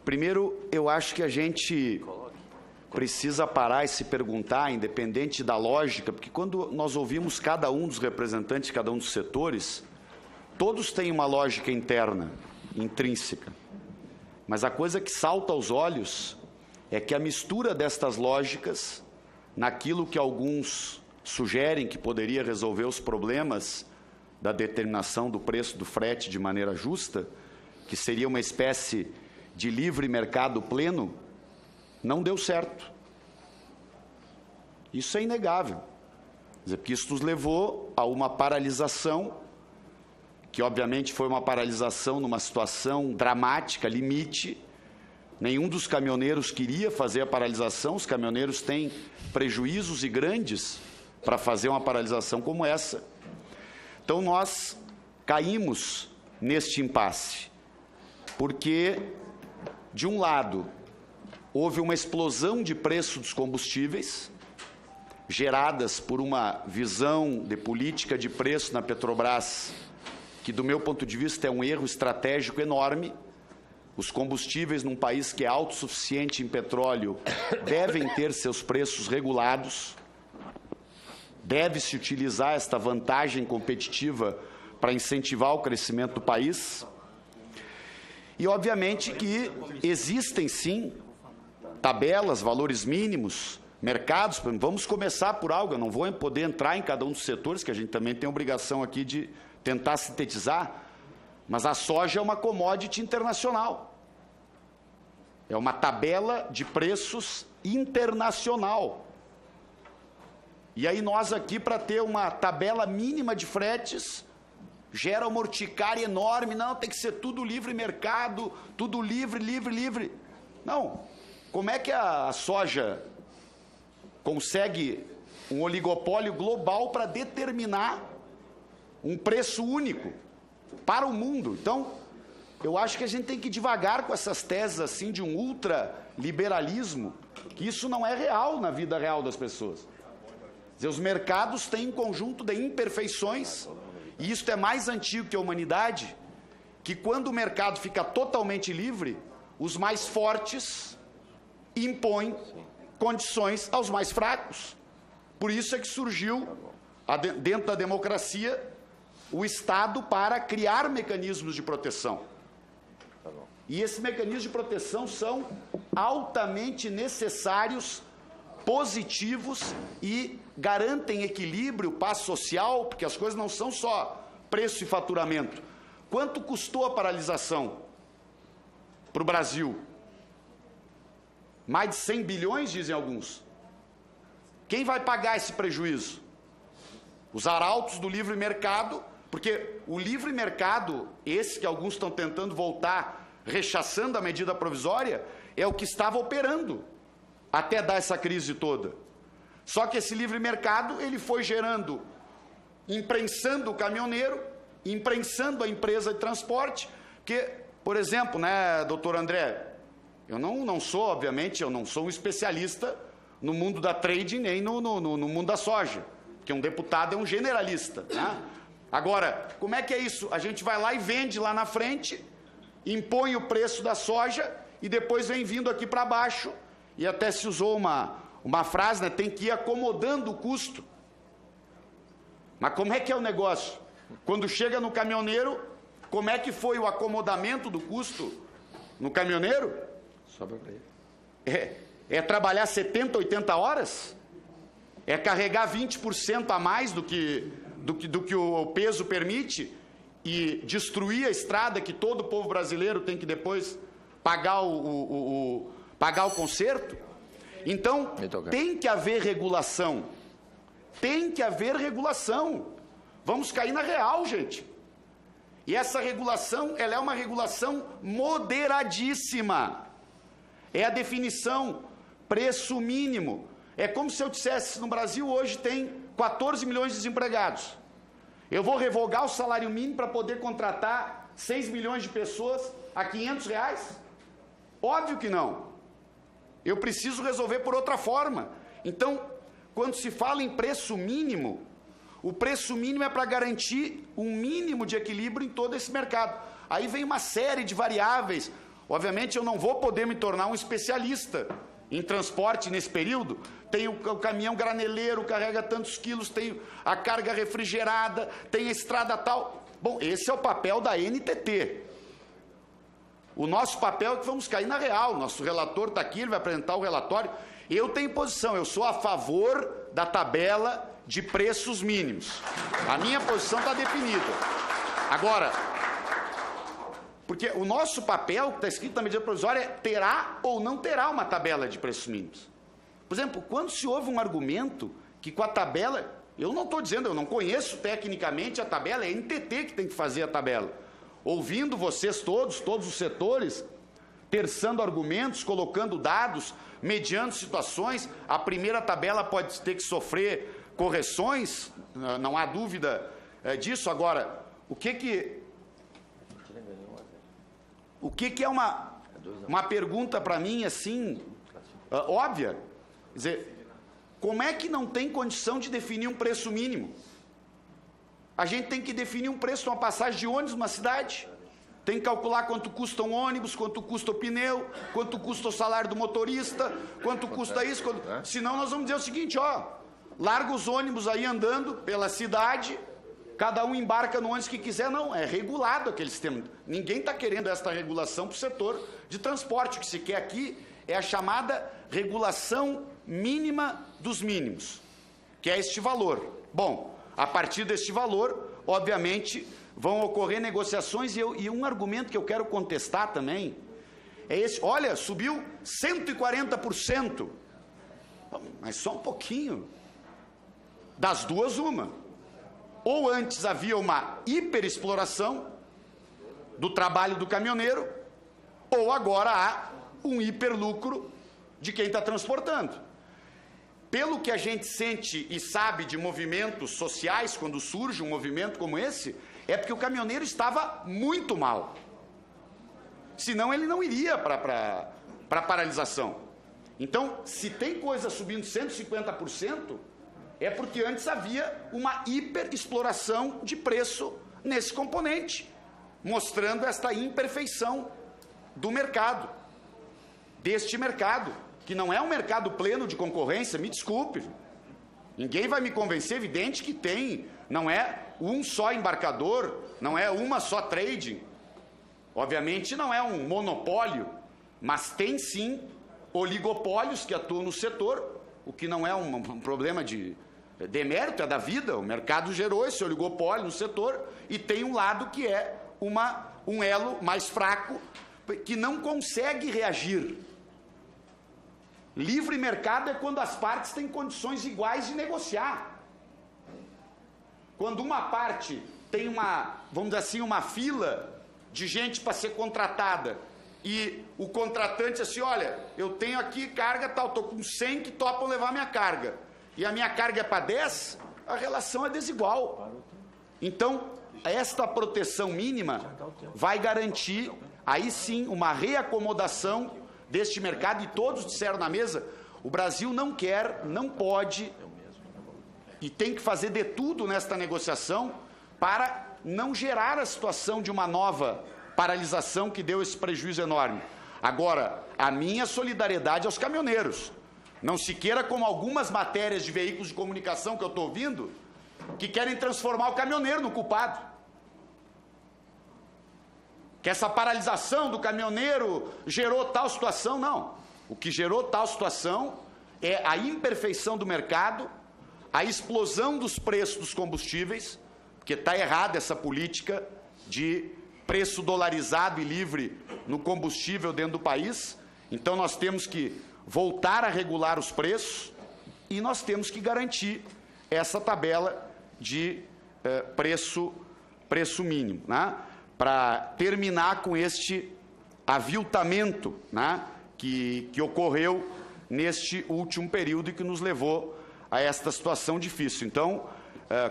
Primeiro, eu acho que a gente precisa parar e se perguntar, independente da lógica, porque quando nós ouvimos cada um dos representantes de cada um dos setores, todos têm uma lógica interna, intrínseca. Mas a coisa que salta aos olhos é que a mistura destas lógicas, naquilo que alguns sugerem que poderia resolver os problemas da determinação do preço do frete de maneira justa, que seria uma espécie de livre mercado pleno, não deu certo. Isso é inegável. Quer dizer, porque isso nos levou a uma paralisação, que obviamente foi uma paralisação numa situação dramática, limite. Nenhum dos caminhoneiros queria fazer a paralisação, os caminhoneiros têm prejuízos e grandes para fazer uma paralisação como essa. Então nós caímos neste impasse, porque, de um lado, houve uma explosão de preço dos combustíveis, geradas por uma visão de política de preço na Petrobras, que, do meu ponto de vista, é um erro estratégico enorme. Os combustíveis, num país que é autossuficiente em petróleo, devem ter seus preços regulados, deve-se utilizar esta vantagem competitiva para incentivar o crescimento do país. E, obviamente, que existem, sim, tabelas, valores mínimos, mercados. Vamos começar por algo, eu não vou poder entrar em cada um dos setores, que a gente também tem a obrigação aqui de tentar sintetizar, mas a soja é uma commodity internacional. É uma tabela de preços internacional. E aí nós aqui, para ter uma tabela mínima de fretes, gera uma urticária enorme. Não, tem que ser tudo livre mercado, tudo livre, livre, livre. Não. Como é que a soja consegue um oligopólio global para determinar um preço único para o mundo? Então, eu acho que a gente tem que ir devagar com essas teses assim de um ultraliberalismo, que isso não é real na vida real das pessoas. Quer dizer, os mercados têm um conjunto de imperfeições, e isso é mais antigo que a humanidade, que quando o mercado fica totalmente livre, os mais fortes impõem condições aos mais fracos. Por isso é que surgiu, dentro da democracia, o Estado para criar mecanismos de proteção. E esses mecanismos de proteção são altamente necessários, positivos e garantem equilíbrio, paz social, porque as coisas não são só preço e faturamento. Quanto custou a paralisação para o Brasil? Mais de 100 bilhões, dizem alguns. Quem vai pagar esse prejuízo? Os arautos do livre mercado, porque o livre mercado, esse que alguns estão tentando voltar, rechaçando a medida provisória, é o que estava operando até dar essa crise toda. Só que esse livre mercado, ele foi gerando, imprensando o caminhoneiro, imprensando a empresa de transporte, que, por exemplo, né, doutor André, eu não sou, obviamente, eu não sou um especialista no mundo da trading, nem no mundo da soja, porque um deputado é um generalista, né? Agora, como é que é isso? A gente vai lá e vende lá na frente, impõe o preço da soja e depois vem vindo aqui para baixo, e até se usou uma frase, né, tem que ir acomodando o custo. Mas como é que é o negócio? Quando chega no caminhoneiro, como é que foi o acomodamento do custo no caminhoneiro? Sobra para ele. É trabalhar 70, 80 horas? É carregar 20% a mais do que o peso permite e destruir a estrada que todo o povo brasileiro tem que depois pagar pagar o conserto? Então, tem que haver regulação. Tem que haver regulação. Vamos cair na real, gente. E essa regulação, ela é uma regulação moderadíssima. É a definição, preço mínimo. É como se eu dissesse, no Brasil hoje tem 14 milhões de desempregados. Eu vou revogar o salário mínimo para poder contratar 6 milhões de pessoas a R$500? Óbvio que não. Eu preciso resolver por outra forma. Então, quando se fala em preço mínimo, o preço mínimo é para garantir um mínimo de equilíbrio em todo esse mercado. Aí vem uma série de variáveis. Obviamente, eu não vou poder me tornar um especialista em transporte nesse período. Tem o caminhão graneleiro, carrega tantos quilos, tem a carga refrigerada, tem a estrada tal. Bom, esse é o papel da NTT. O nosso papel é que vamos cair na real. Nosso relator está aqui, ele vai apresentar o relatório. Eu tenho posição, eu sou a favor da tabela de preços mínimos. A minha posição está definida. Agora, porque o nosso papel, que está escrito na medida provisória, é terá ou não terá uma tabela de preços mínimos. Por exemplo, quando se ouve um argumento que com a tabela, eu não estou dizendo, eu não conheço tecnicamente a tabela, é a NTT que tem que fazer a tabela. Ouvindo vocês todos os setores, terçando argumentos, colocando dados, mediando situações, a primeira tabela pode ter que sofrer correções, não há dúvida disso. Agora, o que é uma pergunta para mim assim, óbvia? Quer dizer, como é que não tem condição de definir um preço mínimo? A gente tem que definir um preço de uma passagem de ônibus numa cidade. Tem que calcular quanto custa um ônibus, quanto custa o pneu, quanto custa o salário do motorista, quanto custa isso. Senão nós vamos dizer o seguinte, larga os ônibus aí andando pela cidade, cada um embarca no ônibus que quiser. Não, é regulado aquele sistema. Ninguém está querendo esta regulação para o setor de transporte. O que se quer aqui é a chamada regulação mínima dos mínimos, que é este valor. Bom, a partir deste valor, obviamente, vão ocorrer negociações e um argumento que eu quero contestar também é esse. Olha, subiu 140%. Mas só um pouquinho. Das duas, uma. Ou antes havia uma hiperexploração do trabalho do caminhoneiro, ou agora há um hiperlucro de quem está transportando. Pelo que a gente sente e sabe de movimentos sociais, quando surge um movimento como esse, é porque o caminhoneiro estava muito mal. Senão ele não iria para a paralisação. Então, se tem coisa subindo 150%, é porque antes havia uma hiperexploração de preço nesse componente, mostrando esta imperfeição do mercado, deste mercado, que não é um mercado pleno de concorrência, me desculpe. Ninguém vai me convencer, evidente que tem, não é um só embarcador, não é uma só trading. Obviamente não é um monopólio, mas tem sim oligopólios que atuam no setor, o que não é um problema de demérito, é da vida. O mercado gerou esse oligopólio no setor e tem um lado que é um elo mais fraco, que não consegue reagir. Livre mercado é quando as partes têm condições iguais de negociar. Quando uma parte tem vamos dizer assim, uma fila de gente para ser contratada e o contratante assim, olha, eu tenho aqui carga tal, estou com 100 que topam levar minha carga e a minha carga é para 10, a relação é desigual. Então, esta proteção mínima vai garantir, aí sim, uma reacomodação deste mercado, e todos disseram na mesa, o Brasil não quer, não pode, e tem que fazer de tudo nesta negociação para não gerar a situação de uma nova paralisação que deu esse prejuízo enorme. Agora, a minha solidariedade aos caminhoneiros. Não se queira como algumas matérias de veículos de comunicação que eu estou ouvindo, que querem transformar o caminhoneiro no culpado. Que essa paralisação do caminhoneiro gerou tal situação. Não. O que gerou tal situação é a imperfeição do mercado, a explosão dos preços dos combustíveis, porque está errada essa política de preço dolarizado e livre no combustível dentro do país. Então nós temos que voltar a regular os preços e nós temos que garantir essa tabela de preço mínimo, né? Para terminar com este aviltamento, né, que ocorreu neste último período e que nos levou a esta situação difícil. Então,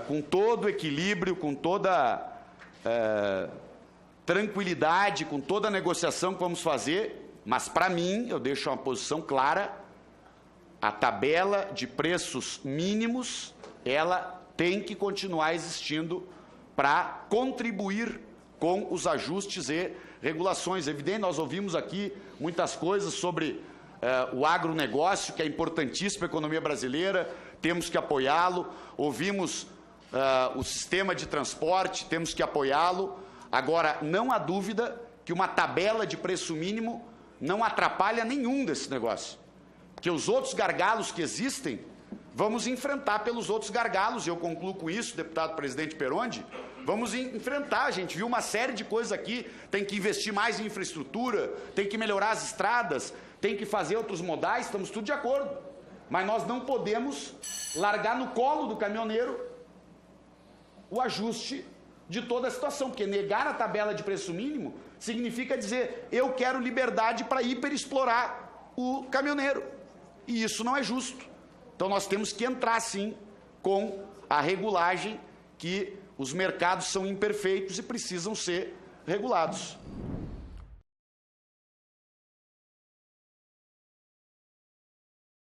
com todo equilíbrio, com toda tranquilidade, com toda a negociação que vamos fazer, mas para mim, eu deixo uma posição clara, a tabela de preços mínimos, ela tem que continuar existindo para contribuir com os ajustes e regulações. Evidente, nós ouvimos aqui muitas coisas sobre o agronegócio, que é importantíssimo para a economia brasileira, temos que apoiá-lo. Ouvimos o sistema de transporte, temos que apoiá-lo. Agora, não há dúvida que uma tabela de preço mínimo não atrapalha nenhum desse negócio. Porque os outros gargalos que existem, vamos enfrentar pelos outros gargalos, e eu concluo com isso, deputado presidente Perondi, vamos enfrentar. A gente viu uma série de coisas aqui, tem que investir mais em infraestrutura, tem que melhorar as estradas, tem que fazer outros modais, estamos tudo de acordo. Mas nós não podemos largar no colo do caminhoneiro o ajuste de toda a situação, porque negar a tabela de preço mínimo significa dizer, eu quero liberdade para hiperexplorar o caminhoneiro. E isso não é justo. Então nós temos que entrar, sim, com a regulagem, que os mercados são imperfeitos e precisam ser regulados.